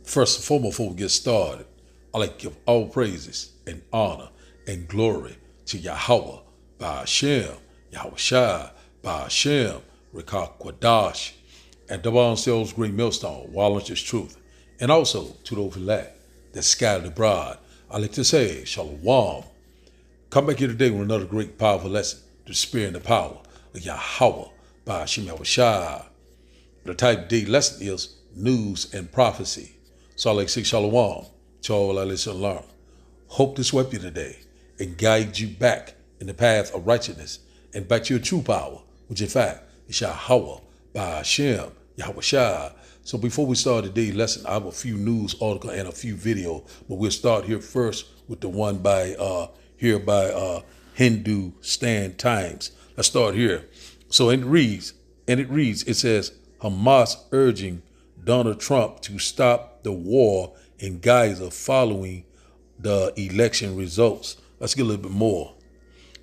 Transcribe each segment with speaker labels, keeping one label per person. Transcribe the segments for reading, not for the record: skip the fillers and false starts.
Speaker 1: First and foremost, before we get started, I like to give all praises and honor and glory to Yahweh, by Hashem, Yahweh Shai, by Hashem, Rekah Kwadash, and Devon Sales Great Millstone, Wallen's Truth, and also to those elect that scattered abroad. I like to say, Shalom. Come back here today with another great, powerful lesson, the spirit and the power of Yahweh, by Hashem, Yahweh Shai. The type of day lesson is news and prophecy. So I like to say Shalom to all our listen and learn. Hope this help you today and guide you back in the path of righteousness and back to your true power, which in fact is Yahweh, by Hashem, Yahweh Shai. So before we start today's lesson, I have a few news articles and a few videos, but we'll start here first with the one by Hindu Stand Times. Let's start here. So it reads, it says, Hamas urging Donald Trump to stop the war in Gaza following the election results. Let's get a little bit more.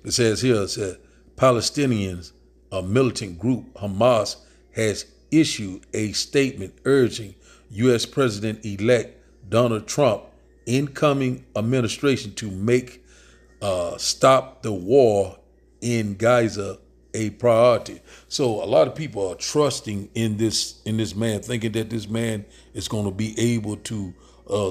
Speaker 1: It says Palestinians, a militant group, Hamas, has issued a statement urging U.S. President-elect Donald Trump incoming administration to make stop the war in Gaza a priority. So a lot of people are trusting in this man, thinking that this man is going to be able to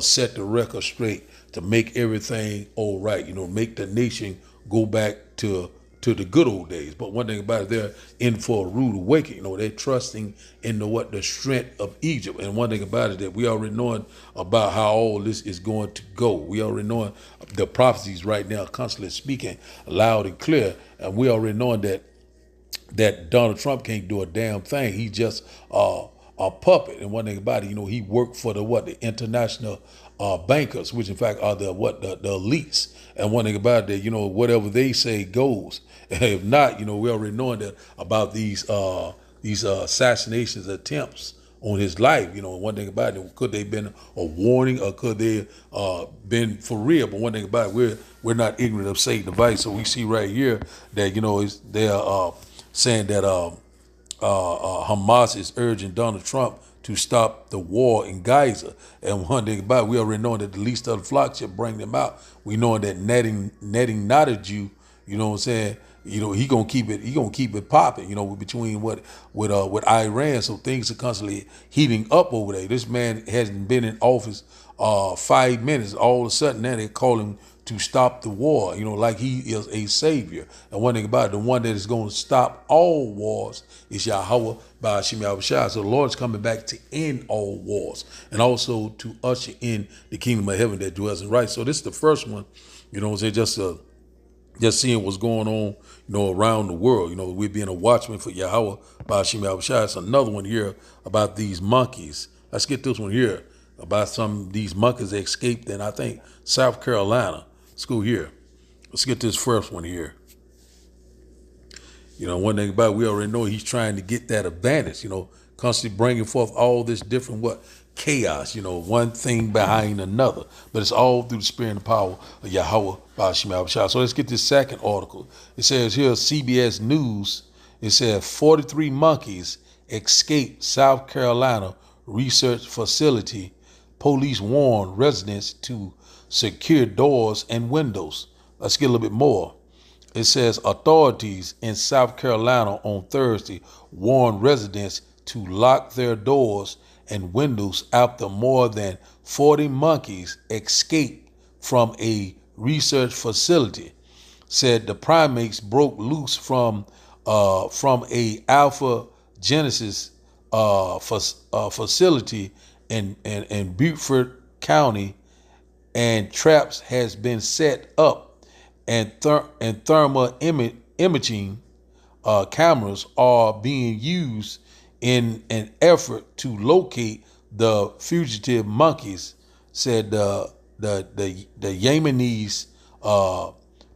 Speaker 1: set the record straight, to make everything all right, make the nation go back to the good old days. But one thing about it, they're in for a rude awakening. They're trusting in the strength of Egypt. And one thing about it, that we already knowing about how all this is going to go. We already knowing the prophecies right now, constantly speaking loud and clear. And we already knowing that Donald Trump can't do a damn thing. He's just a puppet. And one thing about it, he worked for the international bankers, which in fact are the elites. And one thing about it, that whatever they say goes. If not, we already knowing that about these assassinations attempts on his life. One thing about it, could they been a warning or could they been for real? But one thing about it, we're not ignorant of Satan's device. So we see right here that they're saying that Hamas is urging Donald Trump to stop the war in Gaza. And one thing about it, we already know that the least of the flock should bring them out. We know that netting not a Jew, you know what I'm saying? He gonna keep it popping, between with Iran. So things are constantly heating up over there. This man hasn't been in office 5 minutes. All of a sudden now they call him to stop the war, like he is a savior. And one thing about it, the one that is going to stop all wars is Yahweh, by Hashem, Yahweh Shai. So the Lord's coming back to end all wars and also to usher in the kingdom of heaven that dwells in right. So this is the first one, just seeing what's going on, around the world. We're being a watchman for Yahweh, by Hashem, Yahweh Shai. It's another one here about these monkeys. Let's get this one here about some of these monkeys that escaped in, I think, South Carolina. Let's go here. Let's get this first one here. One thing about it, we already know he's trying to get that advantage, constantly bringing forth all this different chaos, one thing behind another. But it's all through the spirit and the power of Yahweh, by Hashem, Yahweh Shai. So let's get this second article. It says here, CBS News, it says 43 monkeys escaped South Carolina research facility. Police warn residents to secure doors and windows. Let's get a little bit more. It says authorities in South Carolina on Thursday warned residents to lock their doors and windows after more than 40 monkeys escaped from a research facility. Said the primates broke loose from a Alpha Genesis facility in Beaufort County, and traps has been set up, and thermal imaging cameras are being used in an effort to locate the fugitive monkeys, said the Yemenis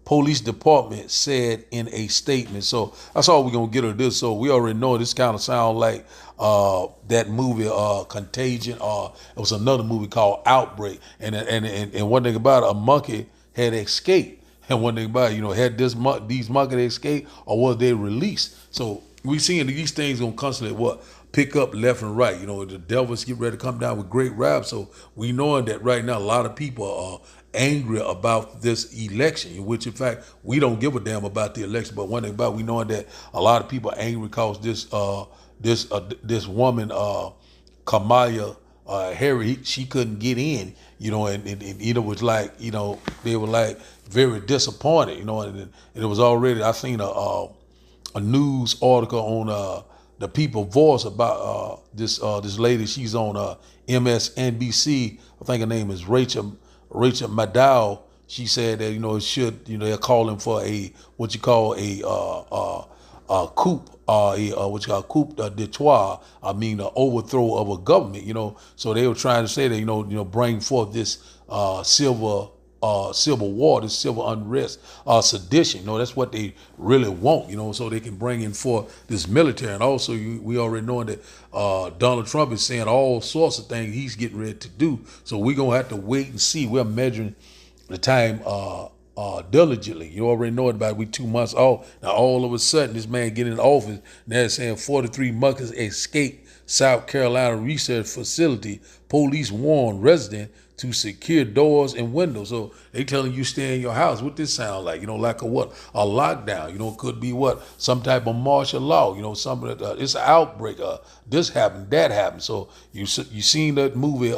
Speaker 1: police department said in a statement. So that's all we're gonna get of this. So we already know this kind of sound like that movie Contagion, or it was another movie called Outbreak. And one thing about it, a monkey had escaped. And one thing about it, had these monkeys escaped, or was they released? So we seeing these things gonna constantly pick up left and right. The devil's getting ready to come down with great wrath. So we knowing that right now a lot of people are angry about this election, in which in fact we don't give a damn about the election. But one thing about we knowing that a lot of people are angry because this woman Kamala Harris, she couldn't get in, and it was like, they were like very disappointed, and it was already, I seen a news article on the People Voice about this lady. She's on MSNBC. I think her name is Rachel Maddow. She said that it should, they're calling for a what you call a coup, what you call coup d'état. I mean, the overthrow of a government. So they were trying to say that bring forth this civil war, this civil unrest, sedition. That's what they really want. So they can bring in for this military. And also, we already know that Donald Trump is saying all sorts of things he's getting ready to do. So we're gonna have to wait and see. We're measuring the time diligently. You already know it about we 2 months off. Now all of a sudden this man getting in office, and they're saying 43 muckers escaped South Carolina research facility. Police warn resident to secure doors and windows. So they telling you stay in your house. What this sound like? Like a what? A lockdown. Could be what? Some type of martial law. It's an outbreak. This happened, that happened. So you seen that movie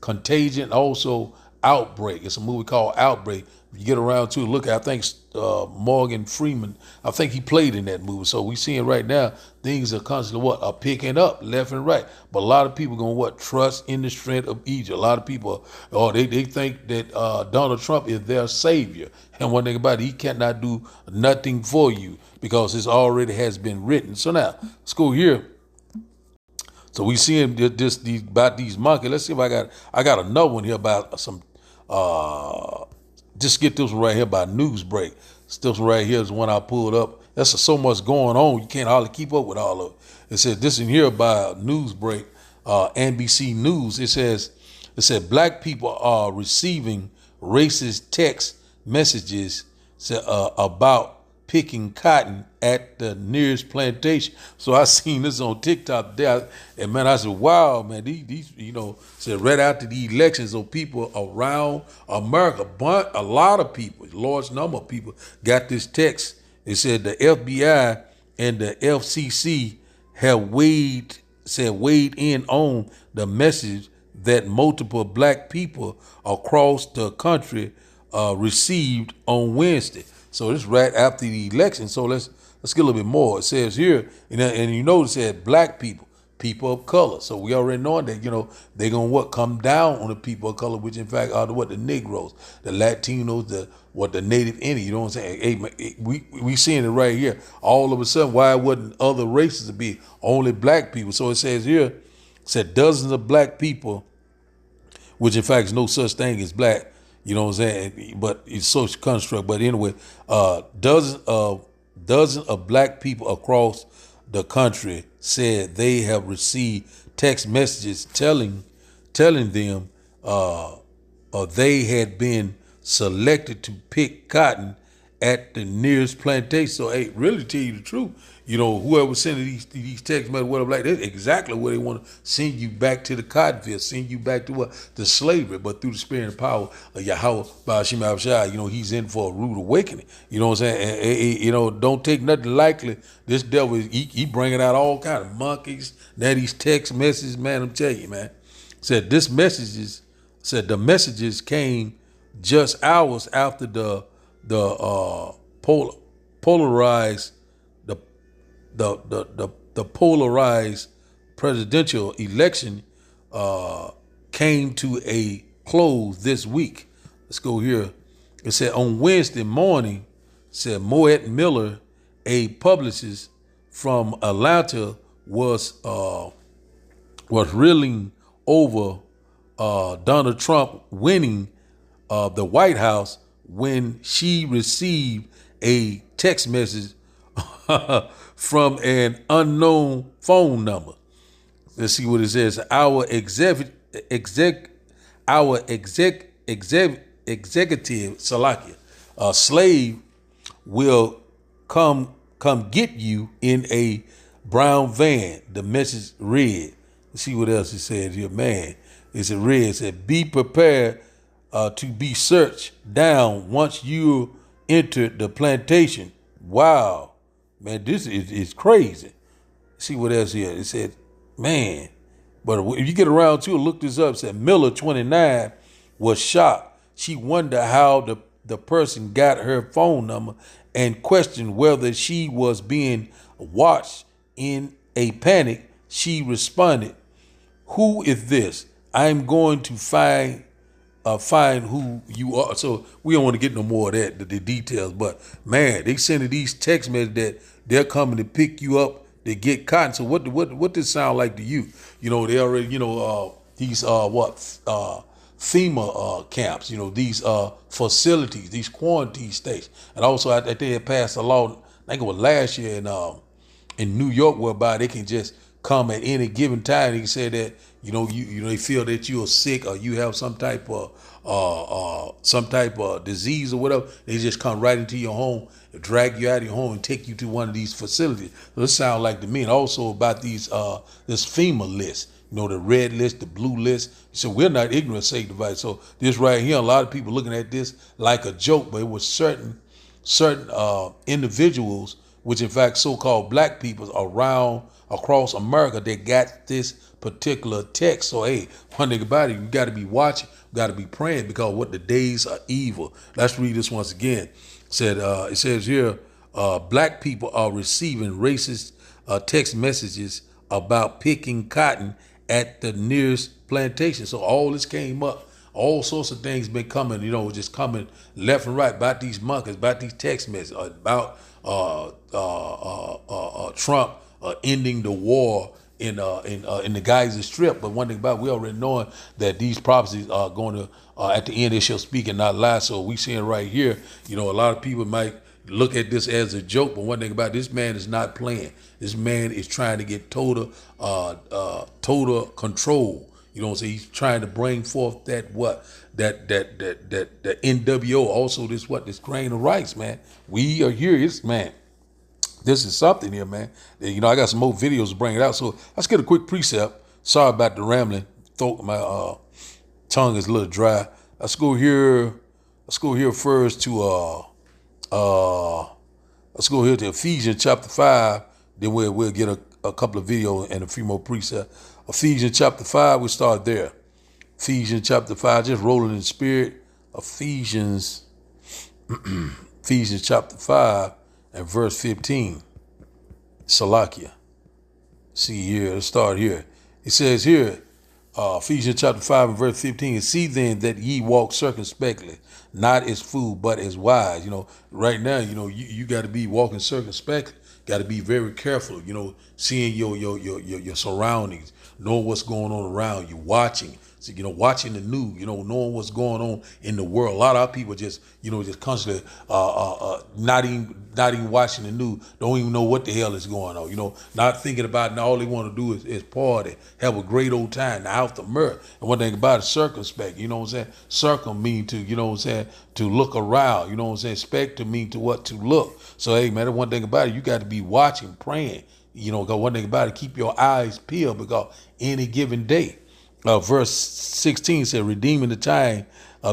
Speaker 1: Contagion, also Outbreak. It's a movie called Outbreak. You get around to look at, I think Morgan Freeman, I think he played in that movie. So we seeing right now things are constantly are picking up left and right. But a lot of people going trust in the strength of Egypt. A lot of people they think that Donald Trump is their savior. And one thing about it, he cannot do nothing for you because it already has been written. So now let's go here. So we seeing this about these monkeys. Let's see if I got another one here about some just get this one right here by Newsbreak. This one right here is one I pulled up. There's so much going on, you can't hardly keep up with all of it. It said this in here by Newsbreak, NBC News. It said black people are receiving racist text messages about picking cotton at the nearest plantation. So I seen this on TikTok there, and man, I said, wow, man, these said right after the elections, so people around America, but a lot of people, a large number of people got this text. It said the FBI and the FCC have weighed in on the message that multiple black people across the country received on Wednesday. So this right after the election. So let's get a little bit more. It says here, and you notice it said black people of color. So we already know that they're gonna come down on the people of color, which in fact are the Negroes, the Latinos, the Native Indian. You know what I'm saying? Hey, man, we seeing it right here. All of a sudden, why wouldn't other races to be only black people? So it says here, it said dozens of black people, which in fact is no such thing as black. You know what I'm saying? But it's social construct. But anyway, dozens of black people across the country said they have received text messages telling them they had been selected to pick cotton at the nearest plantation. So, hey, really tell you the truth, whoever sending these text messages, whatever, like that's exactly where they want to send you back to the cotton field, send you back to what? The slavery, but through the spirit and power of Yahweh Ba'ashim Abshai, he's in for a rude awakening. You know what I'm saying? And, don't take nothing lightly. This devil, he bringing out all kind of monkeys. Now these text messages, man, I'm telling you, man. Said the messages came just hours after the polarized presidential election came to a close this week. Let's go here. It said on Wednesday morning, said Moet Miller, a publicist from Atlanta, was reeling over Donald Trump winning the White House when she received a text message from an unknown phone number. Let's see what it says. Our executive Salakia, a slave will come get you in a brown van. The message read. Let's see what else it said here, man. It said read. It said, be prepared to be searched down once you enter the plantation. Wow, man, this is crazy. See what else here. It said, man, but if you get around to it, look this up. It said Miller, 29, was shocked. She wondered how the person got her phone number and questioned whether she was being watched. In a panic, she responded, who is this? I'm going to find who you are. So we don't want to get no more of that, the details. But man, they sending these text messages that they're coming to pick you up to get cotton. So what this sound like to you? You know, they already, these FEMA camps, these facilities, these quarantine states. And also I think they had passed a law, I think it was last year in New York, whereby they can just come at any given time. They can say that they feel that you are sick or you have some type of disease or whatever. They just come right into your home, drag you out of your home, and take you to one of these facilities. So this sounds like to me. And also about these this FEMA list. The red list, the blue list. So we're not ignorant, sanctified. So this right here, a lot of people looking at this like a joke, but it was certain individuals, which in fact so-called black people across America, that got this particular text. So hey, one thing about it, you got to be watching, you got to be praying, because what the days are evil. Let's read this once again. It says here, black people are receiving racist text messages about picking cotton at the nearest plantation. So all this came up. All sorts of things been coming, just coming left and right about these monkeys, about these text messages, about Trump ending the war in the Gaza Strip. But one thing about it, we already knowing that these prophecies are going to at the end they shall speak and not lie. So we seeing right here, a lot of people might look at this as a joke, but one thing about it, this man is not playing. This man is trying to get total control. He's trying to bring forth that NWO. Also, this grain of rice, man. We are here. This is something here, man. I got some more videos to bring it out. So let's get a quick precept. Sorry about the rambling. My tongue is a little dry. Let's go here first to let's go here to Ephesians chapter 5. Then we'll get a couple of videos and a few more precepts. Ephesians chapter 5, we start there. Ephesians chapter 5, just rolling in the spirit. Ephesians chapter 5 and verse 15. Salakia. See here, let's start here. It says here, Ephesians chapter 5 and verse 15, see then that ye walk circumspectly, not as fools, but as wise. Right now, you got to be walking circumspectly. Got to be very careful, seeing your surroundings, knowing what's going on around you, watching. So, watching the news, knowing what's going on in the world. A lot of our people just constantly not even watching the news, don't even know what the hell is going on, not thinking about it, and all they want to do is party, have a great old time, the house of mirth. And one thing about it, circumspect, Circum mean to, to look around, spect to mean to what to look. So, hey, man, one thing about it, you got to be watching, praying, because one thing about it, keep your eyes peeled, because any given day, verse 16 said, redeeming the time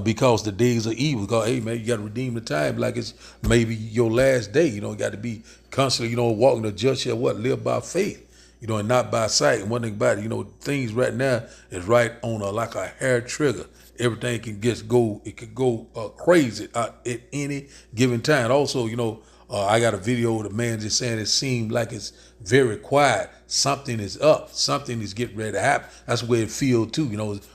Speaker 1: because the days are evil. Because, hey, man, you got to redeem the time like it's maybe your last day. You got to be constantly, walking the just shall live by faith, and not by sight. And one thing about it, things right now is right on like a hair trigger. Everything can it could go crazy at any given time. Also, I got a video of the man just saying it seemed like it's very quiet. Something is up. Something is getting ready to happen. That's the way it feels too.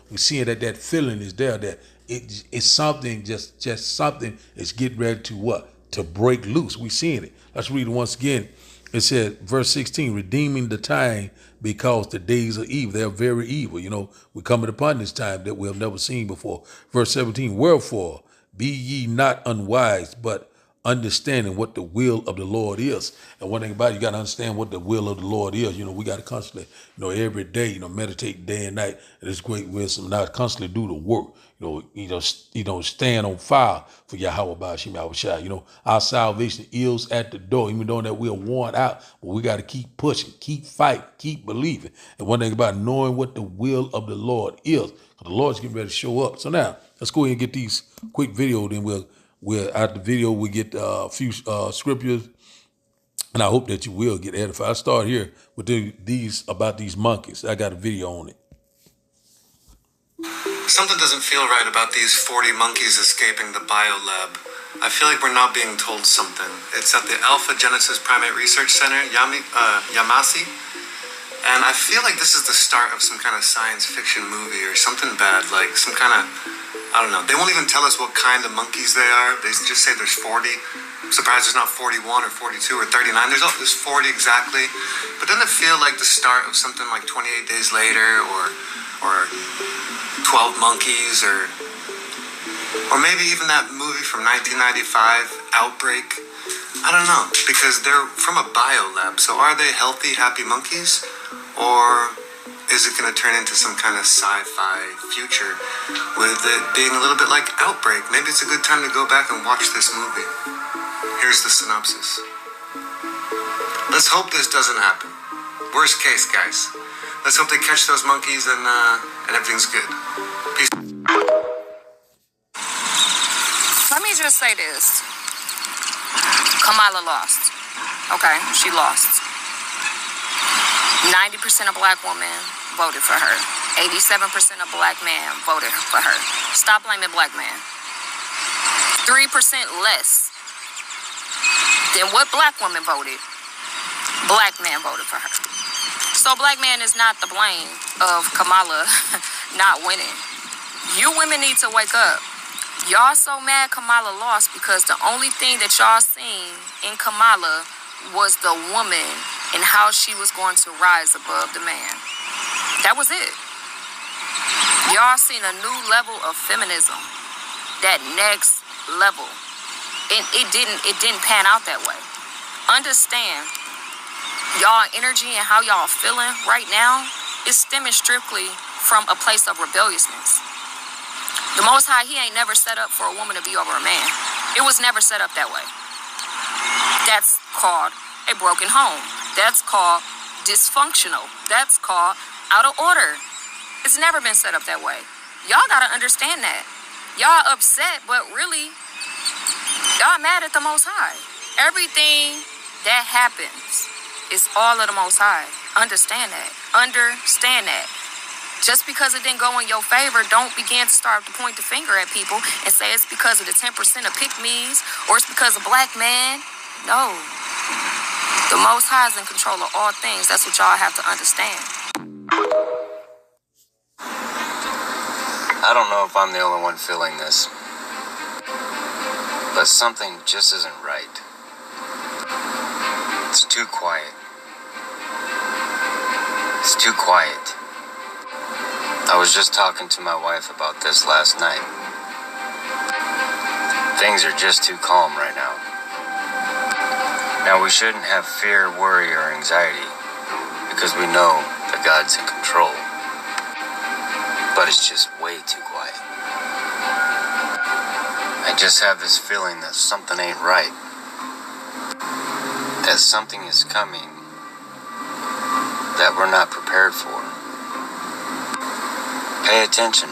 Speaker 1: We're seeing that feeling is there, that it's something, just something is getting ready to break loose. We're seeing it. Let's read it once again. It says, verse 16, redeeming the time because the days are evil. They're very evil. We're coming upon this time that we have never seen before. Verse 17, wherefore be ye not unwise, but understanding what the will of the Lord is. And one thing about it, you got to understand what the will of the Lord is. We got to constantly, every day, meditate day and night. And it's great wisdom. Now constantly do the work. Stand on fire for Yahweh Bashim Yahushua. Our salvation is at the door, even though that we're worn out, but we got to keep pushing, keep fighting, keep believing. And one thing about knowing what the will of the Lord is, because the Lord's getting ready to show up. So now let's go ahead and get these quick video. Then we'll at the video we get a few scriptures, and I hope that you will get edified. I start here with these about these monkeys. I got a video on it.
Speaker 2: Something doesn't feel right about these 40 monkeys escaping the biolab. I feel like we're not being told something. It's at the Alpha Genesis Primate Research Center, Yamasi. And I feel like this is the start of some kind of science fiction movie or something bad, like some kind of, I don't know. They won't even tell us what kind of monkeys they are. They just say there's 40. I'm surprised there's not 41 or 42 or 39. There's 40 exactly. But doesn't it feel like the start of something like 28 Days Later or 12 Monkeys or maybe even that movie from 1995, Outbreak? I don't know, because they're from a biolab. So are they healthy, happy monkeys? Or is it going to turn into some kind of sci-fi future with it being a little bit like Outbreak? Maybe it's a good time to go back and watch this movie. Here's the synopsis. Let's hope this doesn't happen. Worst case, guys. Let's hope they catch those monkeys and everything's good. Peace.
Speaker 3: Let me just say this. Kamala lost. Okay, she lost. 90% of black women voted for her. 87% of black men voted for her. Stop blaming black men. 3% less than what black women voted. Black man voted for her. So black man is not the blame of Kamala not winning. You women need to wake up. Y'all so mad Kamala lost because the only thing that y'all seen in Kamala was the woman and how she was going to rise above the man. That was it. Y'all seen a new level of feminism. That next level. It didn't pan out that way. Understand, y'all energy and how y'all feeling right now is stemming strictly from a place of rebelliousness. The Most High, he ain't never set up for a woman to be over a man. It was never set up that way. That's called a broken home. That's called dysfunctional. That's called out of order. It's never been set up that way. Y'all gotta understand that. Y'all upset, but really, y'all mad at the Most High. Everything that happens is all of the Most High. Understand that. Understand that. Just because it didn't go in your favor, don't begin to start to point the finger at people and say it's because of the 10% of pick-me's or it's because of black man. No. The Most High is in control of all things. That's what y'all have to understand.
Speaker 4: I don't know if I'm the only one feeling this, but something just isn't right. It's too quiet. It's too quiet. I was just talking to my wife about this last night. Things are just too calm right now. Now, we shouldn't have fear, worry, or anxiety because we know that God's in control. But it's just way too quiet. I just have this feeling that something ain't right. That something is coming that we're not prepared for. Pay attention.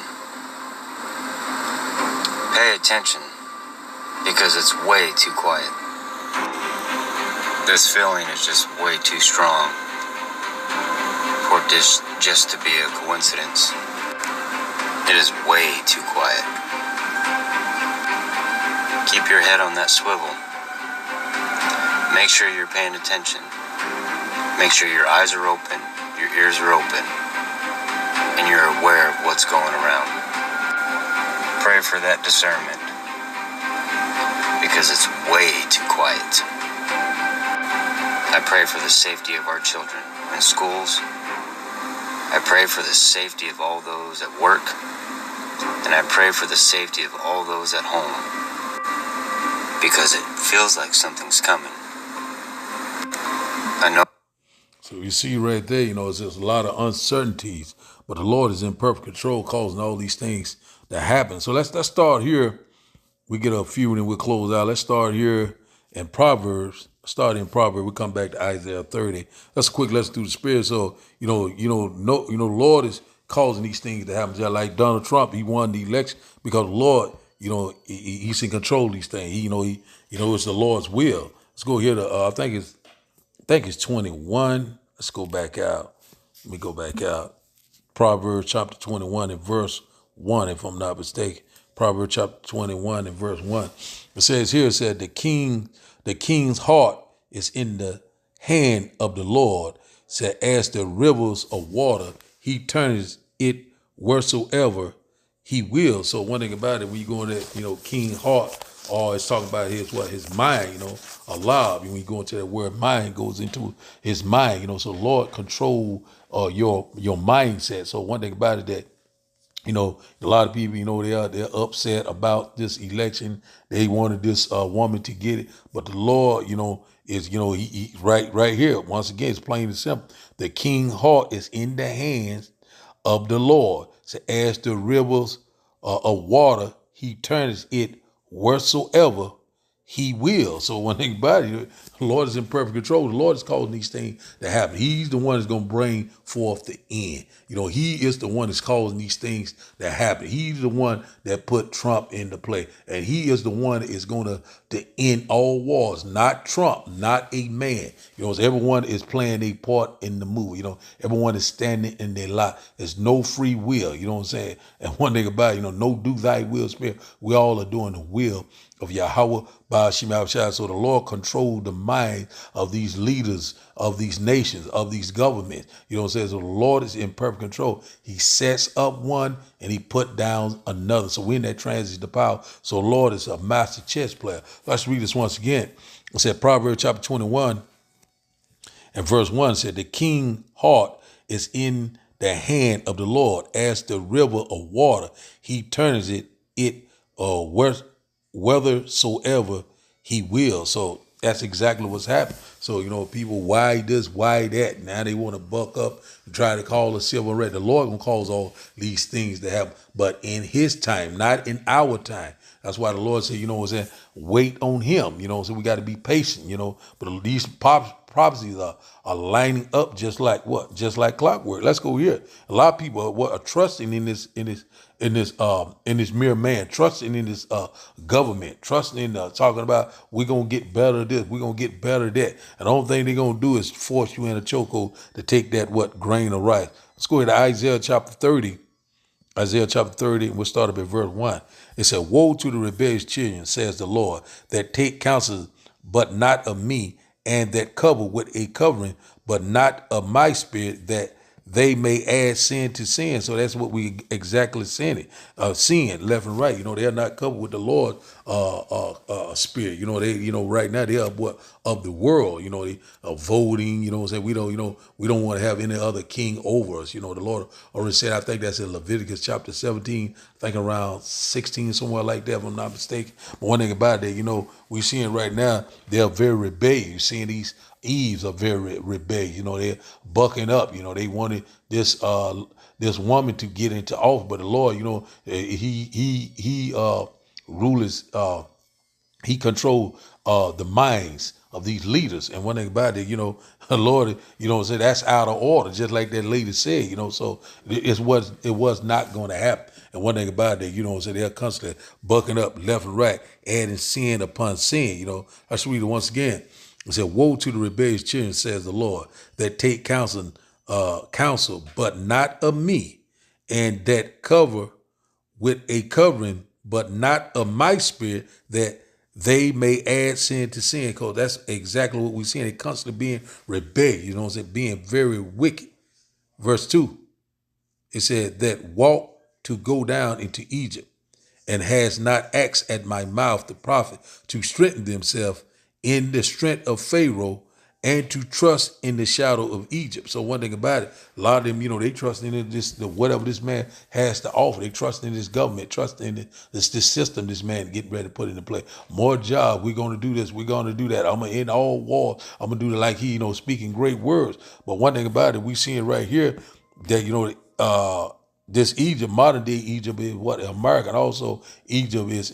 Speaker 4: Pay attention because it's way too quiet. This feeling is just way too strong for this just to be a coincidence. It is way too quiet. Keep your head on that swivel. Make sure you're paying attention. Make sure your eyes are open, your ears are open, and you're aware of what's going around. Pray for that discernment because it's way too quiet. I pray for the safety of our children in schools. I pray for the safety of all those at work. And I pray for the safety of all those at home. because it feels like something's coming. I know.
Speaker 1: So you see right there, it's just a lot of uncertainties, but the Lord is in perfect control, causing all these things to happen. So let's start here. We get a few and then we'll close out. Let's start here in Proverbs. Start in Proverbs. We come back to Isaiah 30. Let's do the spirit. So, the Lord is causing these things to happen. Just like Donald Trump, he won the election because the Lord, he's in control of these things. It's the Lord's will. Let's go here to I think it's 21. Let's go back out. Let me go back out. Proverbs chapter 21 and verse 1, if I'm not mistaken. Proverbs chapter 21 and verse 1. It says here, the king's heart is in the hand of the Lord. Said, as the rivers of water, he turns it wheresoever he will. So one thing about it, when you go in that, king heart, or it's talking about his mind, alive. When you go into that word mind, goes into his mind, so the Lord control your mindset. So one thing about it that, a lot of people, they're upset about this election. They wanted this woman to get it, but the Lord, is, he right here. Once again, it's plain and simple. The king's heart is in the hands of the Lord. So as the rivers of water, he turns it wheresoever he will. So one thing about it, the Lord is in perfect control. The Lord is causing these things to happen. He's the one that's going to bring forth the end. He is the one that's causing these things to happen. He's the one that put Trump into play. And he is the one that is going to end all wars, not Trump, not a man. So everyone is playing a part in the movie. Everyone is standing in their lot. There's no free will. You know what I'm saying? And one thing about it, no do thy will, Spirit. We all are doing the will of Yahweh Ba'ashim Abshai. So the Lord controlled the mind of these leaders, of these nations, of these governments. It says the Lord is in perfect control. He sets up one and he put down another. So we're in that transition to power. So the Lord is a master chess player. Let's read this once again. It said Proverbs chapter 21 and verse 1 said, the king's heart is in the hand of the Lord. As the river of water, he turns it whithersoever he will. So that's exactly what's happening. So, people, why this, why that? Now they want to buck up and try to call a civil unrest. The Lord gonna cause all these things to happen, but in his time, not in our time. That's why the Lord said, wait on him. So we got to be patient, but these prophecies are lining up just like what? Just like clockwork. Let's go here. A lot of people are trusting in this mere man, trusting in this government, trusting in talking about we're gonna get better this, we're gonna get better that. And the only thing they're gonna do is force you in a chokehold to take that grain of rice. Let's go ahead to Isaiah chapter 30. Isaiah chapter 30, and we'll start up at verse 1. It said, woe to the rebellious children, says the Lord, that take counsel, but not of me, and that cover with a covering, but not of my spirit, that they may add sin to sin. So that's what we exactly seeing left and right. They are not covered with the Lord spirit. They right now they are of the world. They are voting. Saying we don't want to have any other king over us. The Lord already said. I think that's in Leviticus chapter 17. I think around 16, somewhere like that, if I'm not mistaken. But one thing about that, we're seeing right now they are very rebellious. You're seeing these Eves are very rebellious. They're bucking up. They wanted this woman to get into office, but the Lord, he rules. He controlled the minds of these leaders. And one thing about it, the Lord, said that's out of order, just like that lady said. So it was not going to happen. And one thing about it, so they're constantly bucking up left and right, adding sin upon sin. Let's read it once again. It said, woe to the rebellious children, says the Lord, that take counsel, but not of me, and that cover with a covering, but not of my spirit, that they may add sin to sin. Because that's exactly what we're seeing. They constantly being rebellious, being very wicked. Verse 2, it said, that walk to go down into Egypt, and has not asked at my mouth the prophet to strengthen themselves in the strength of Pharaoh and to trust in the shadow of Egypt. So one thing about it, a lot of them, they trust in whatever this man has to offer. They trust in this government, trust in this system this man getting ready to put into play. More job, we're going to do this, we're going to do that. I'm going to end all war. I'm going to do it like he, speaking great words. But one thing about it, we seeing right here that, this Egypt, modern day Egypt is what America, and also Egypt is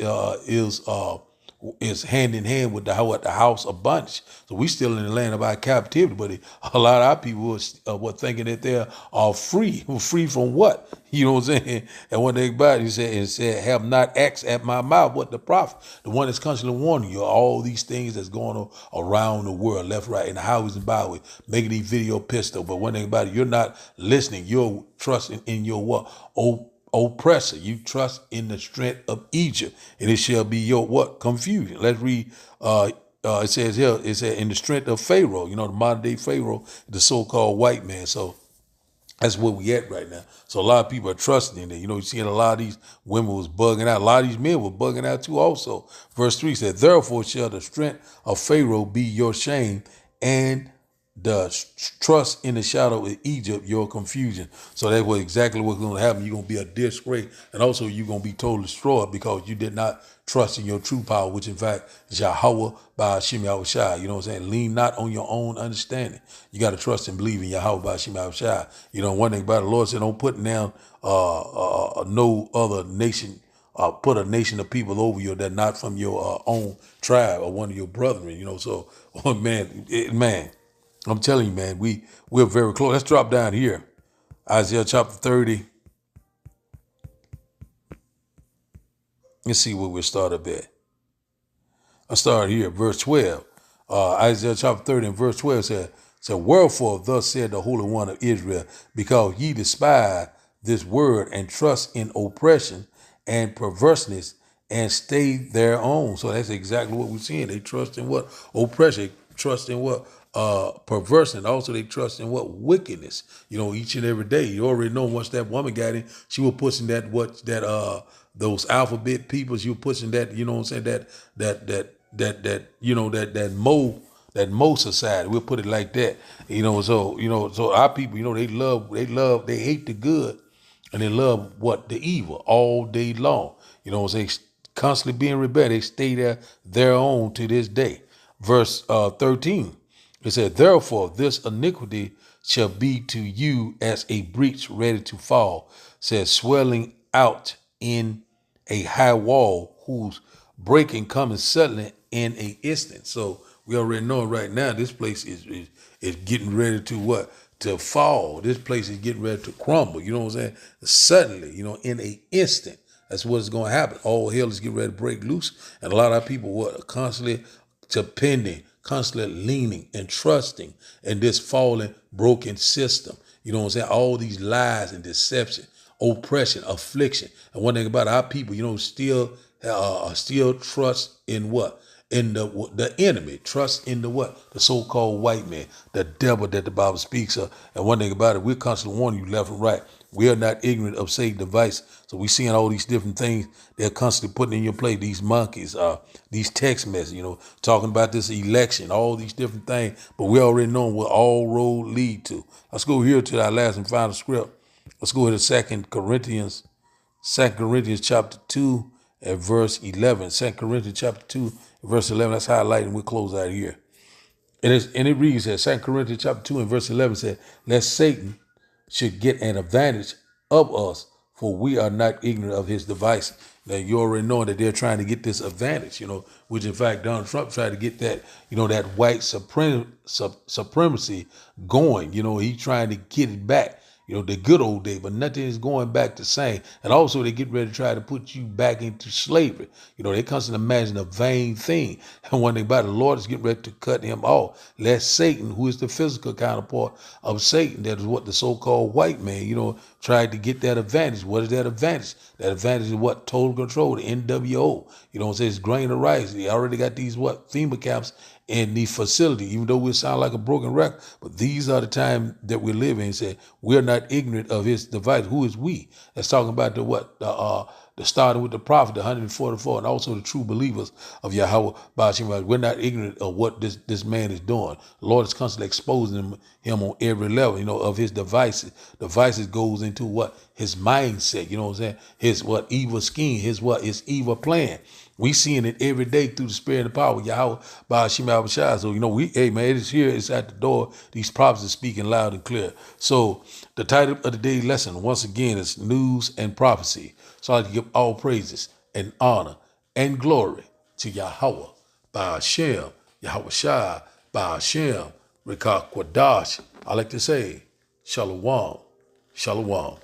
Speaker 1: hand in hand with the house of bondage. So we still in the land of our captivity, but a lot of our people were thinking that they are free. Free from what? You know what I'm saying? And one thing about it, he said, have not asked at my mouth what the prophet, the one that's constantly warning you, all these things that's going on around the world, left, right, in the highways and byways, making these video pistol. But one thing about it, you're not listening. You're trusting in your what? Oppressor. You trust in the strength of Egypt, and it shall be your what? Confusion. Let's read. It says here, it said in the strength of Pharaoh, the modern day Pharaoh, the so-called white man. So that's where we at right now. So a lot of people are trusting in it. You're seeing a lot of these women was bugging out. A lot of these men were bugging out too also. Verse 3 said, therefore shall the strength of Pharaoh be your shame, and the trust in the shadow of Egypt, your confusion. So that's exactly what's going to happen. You're going to be a disgrace, and also you're going to be totally destroyed because you did not trust in your true power, which in fact is Yahweh by Hashem Yahushai. You know what I'm saying? Lean not on your own understanding. You got to trust and believe in Yahweh by Hashem Yahushai. One thing about the Lord said, don't put down no other nation, put a nation of people over you that not from your own tribe or one of your brethren. So, man. I'm telling you, man, we're very close. Let's drop down here. Isaiah chapter 30. Let's see where we'll start up at. I started here, verse 12. Isaiah chapter 30 and verse 12 said, wherefore thus said the Holy One of Israel, because ye despise this word and trust in oppression and perverseness and stay their own. So that's exactly what we're seeing. They trust in what? Oppression. Trust in what? Perverse, and also they trust in what? Wickedness. Each and every day. You already know once that woman got in, she was pushing those alphabet people. She was pushing that. You know what I'm saying? That Mo society. We'll put it like that. So our people. They hate the good, and they love what? The evil all day long. They constantly being rebellious. They stay their own to this day. Verse 13. It said, therefore, this iniquity shall be to you as a breach ready to fall, says swelling out in a high wall, whose breaking coming suddenly in an instant. So we already know right now this place is getting ready to what? To fall. This place is getting ready to crumble. You know what I'm saying? Suddenly, in an instant. That's what's going to happen. All hell is getting ready to break loose. And a lot of people are constantly depending, constantly leaning and trusting in this fallen, broken system. You know what I'm saying? All these lies and deception, oppression, affliction. And one thing about our people, still trust in what? In the enemy. Trust in the what? The so-called white man, the devil that the Bible speaks of. And one thing about it, we're constantly warning you left and right. We are not ignorant of Satan's device. So we're seeing all these different things they're constantly putting in your play. These monkeys, these text messages, talking about this election, all these different things. But we already know what all roads lead to. Let's go here to our last and final script. Let's go to 2 Corinthians chapter 2 and verse 11. 2 Corinthians chapter 2 and verse 11. That's highlighted, and we'll close out here. And it reads that 2 Corinthians chapter 2 and verse 11 said, lest Satan should get an advantage of us, for we are not ignorant of his device. Now, you already know that they're trying to get this advantage, which in fact Donald Trump tried to get that, that white supremacy going. He trying to get it back. The good old day, but nothing is going back the same. And also they get ready to try to put you back into slavery. They constantly imagine a vain thing. And one thing about it, the Lord is getting ready to cut him off. Lest Satan, who is the physical counterpart of Satan, that is what the so-called white man, tried to get that advantage. What is that advantage? That advantage is what? Total control, the NWO. It's grain of rice. They already got these FEMA camps in the facility, even though we sound like a broken record. But these are the time that we live in. Say we're not ignorant of his device. Who is we? That's talking about the starting with the prophet, the 144, and also the true believers of Yahweh Ba'ashim. We're not ignorant of what this man is doing. The Lord is constantly exposing him on every level, of his devices. Devices goes into what? His mindset, what I'm saying? His evil scheme, his evil plan. We seeing it every day through the spirit and the power of Yahweh Ba'ashim Abishai. So, hey man, it's here, it's at the door. These prophets are speaking loud and clear. So the title of the day's lesson, once again, is News and Prophecy. So I like to give all praises and honor and glory to Yahweh Ba'ashim, Yahweh Shai, Ba'ashim, Rekah Kwadash. I like to say, Shalom, Shalom.